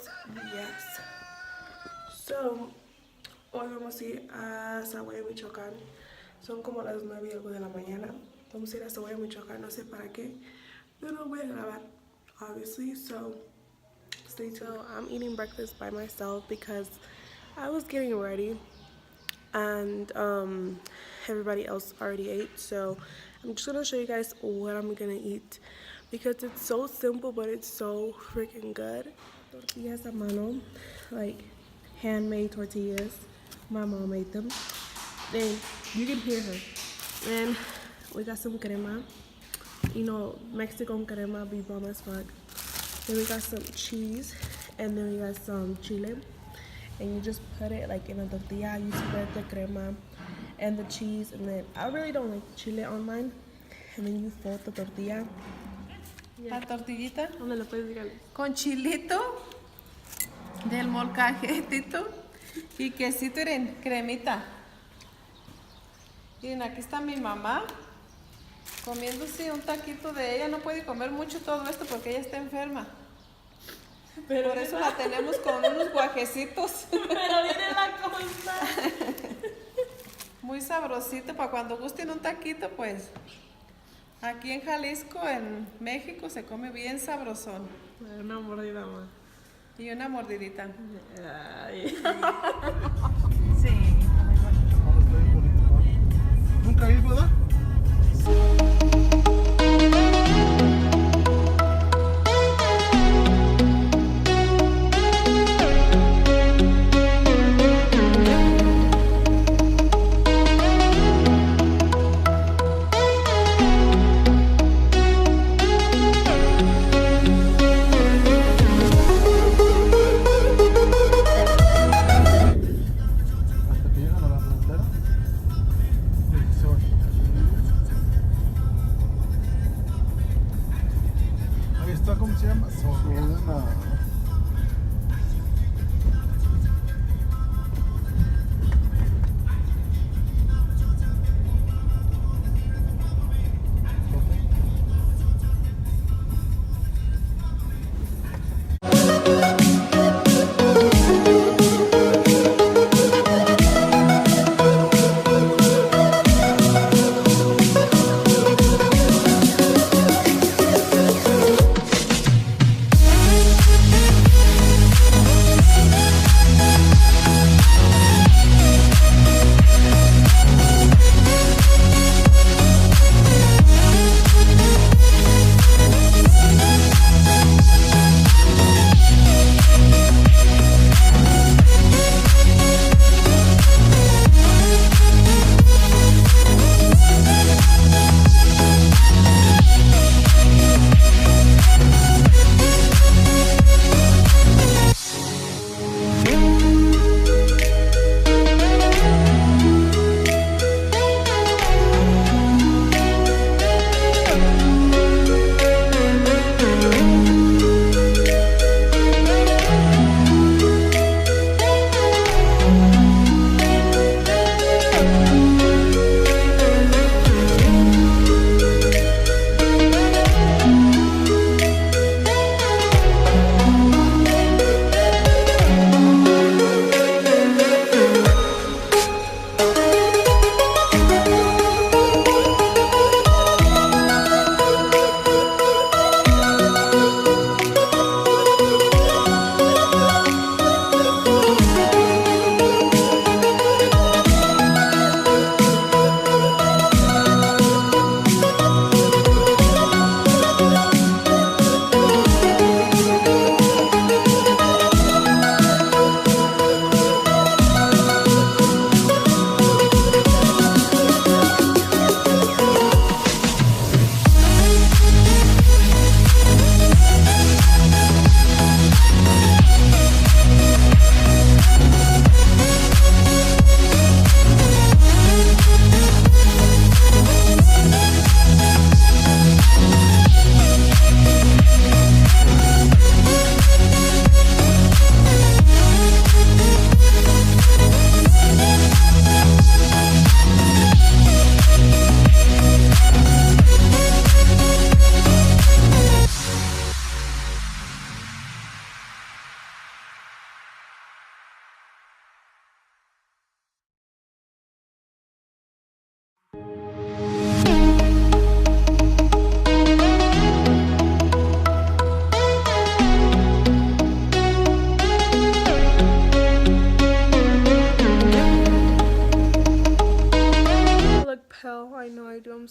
Buenos días. So, hoy vamos a ir a Lluvia, Michoacán. Son como las 9 y algo de la mañana. Vamos a ir a Lluvia, Michoacán, no sé para qué, pero voy a grabar, obviously. So, stay tuned. So, I'm eating breakfast by myself because I was getting ready and everybody else already ate. So, I'm just gonna show you guys what I'm gonna eat because it's so simple, but it's so freaking good. Tortillas a mano, like handmade tortillas. My mom made them. And you can hear her. And we got some crema. You know, Mexican crema be bomb as fuck. Then we got some cheese, and then we got some chile. And you just put it like in a tortilla. You spread the crema and the cheese, and then I really don't like chile on mine. And then you fold the tortilla. La tortillita ¿Dónde lo puedes decir? con chilito del molcajetito y quesito, miren, cremita. Miren, aquí está mi mamá comiéndose un taquito de ella. No puede comer mucho todo esto porque ella está enferma. Pero por eso la tenemos con unos guajecitos. Pero viene la cosa. Muy sabrosito para cuando gusten un taquito, pues. Aquí en Jalisco, en México, se come bien sabrosón. Una mordida más. Y una mordidita. Ay. Sí. ¿Nunca vi, verdad?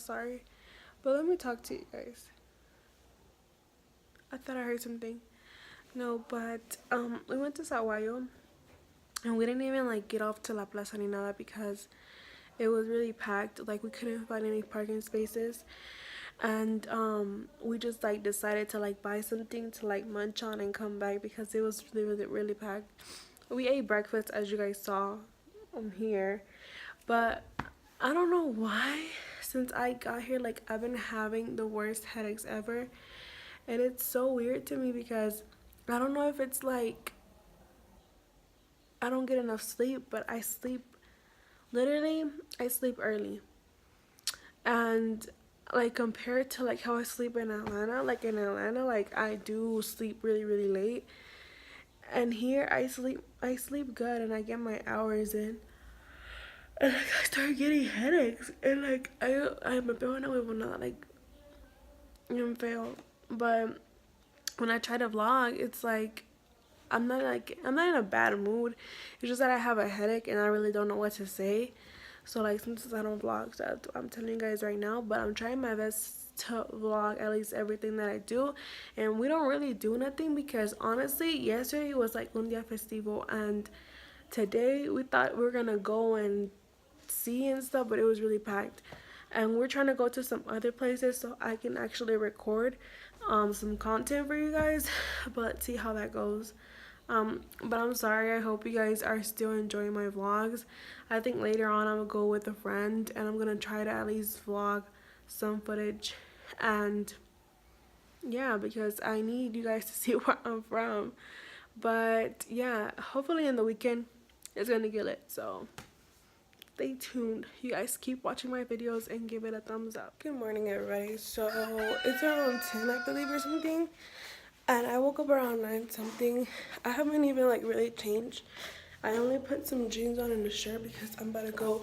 sorry. But let me talk to you guys. I thought I heard something. No, but we went to Saguayo and we didn't even like get off to La Plaza ni nada because it was really packed. Like we couldn't find any parking spaces. And we just like decided to like buy something to like munch on and come back because it was really packed. We ate breakfast as you guys saw here, but I don't know why since I got here like I've been having the worst headaches ever, and it's so weird to me because I don't know if it's like I don't get enough sleep, but I sleep early. And like compared to like how I sleep in Atlanta, like I do sleep really late, and here I sleep good and I get my hours in, and like I start getting headaches, and like I'm a bit not like I'm fail, but when I try to vlog, it's like I'm not in a bad mood. It's just that I have a headache and I really don't know what to say. So like since I don't vlog, so I'm telling you guys right now, but I'm trying my best to vlog at least everything that I do. And we don't really do nothing because honestly, yesterday was like un día festivo, and today we thought we were gonna go and see and stuff, but it was really packed. And we're trying to go to some other places so I can actually record some content for you guys, but let's see how that goes. But I'm sorry, I hope you guys are still enjoying my vlogs. I think later on I'm gonna go with a friend and I'm gonna try to at least vlog some footage, and yeah, because I need you guys to see where I'm from. But yeah, hopefully in the weekend it's gonna get lit, so stay tuned. You guys keep watching my videos and give it a thumbs up. Good morning everybody. So it's around 10 I believe or something, and I woke up around 9 something. I haven't even like really changed. I only put some jeans on and a shirt because I'm about to go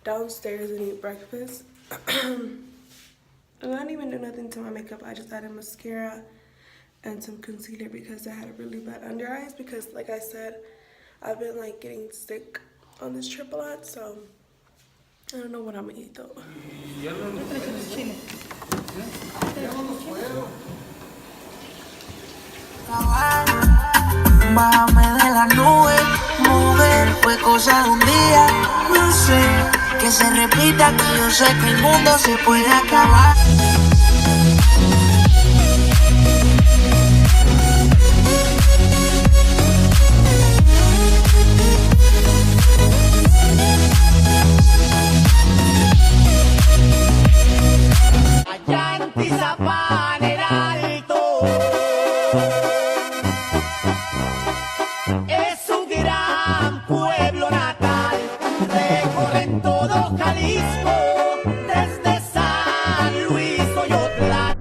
downstairs and eat breakfast. I didn't even do nothing to my makeup. I just added mascara and some concealer because I had really bad under eyes, because like I said, I've been like getting sick on this trip a lot, so I don't know what I'm gonna eat though. Bájame de la nube, mujer, fue cosa de un día. No sé, que se repita, que yo sé que el mundo se puede acabar. Allá en Tizapán, el Alto. Es un gran pueblo natal, recorren todo Jalisco, desde San Luis Oyotlán.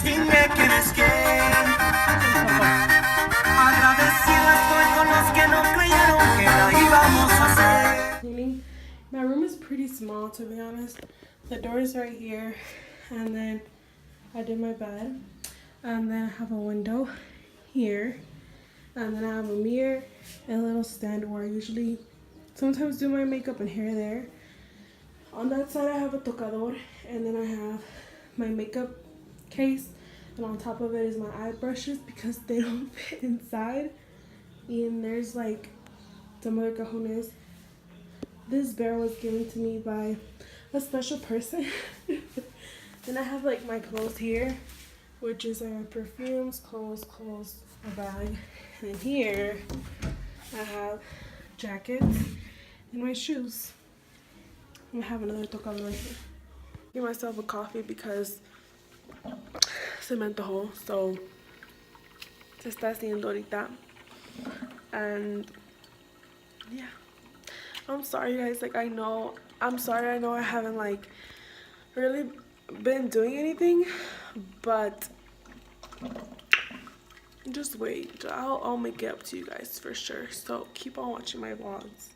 Dime quién es quién. Agradecido estoy con los que no creyeron que la íbamos a hacer. Cleaning. My room is pretty small, to be honest. The door is right here, and then I did my bed, and then I have a window here, and then I have a mirror and a little stand where I usually sometimes do my makeup and hair there. On that side I have a tocador, and then I have my makeup case, and on top of it is my eye brushes because they don't fit inside. And there's like some other cajones. This bear was given to me by a special person. Then I have like my clothes here, which is perfumes, clothes, a bag. And here I have jackets and my shoes. I have another tocador right here. Give myself a coffee because se me antojó, so se está haciendo ahorita. And yeah, I'm sorry guys, like I'm sorry, I know I haven't like really been doing anything, but just wait. I'll make it up to you guys for sure. So keep on watching my vlogs.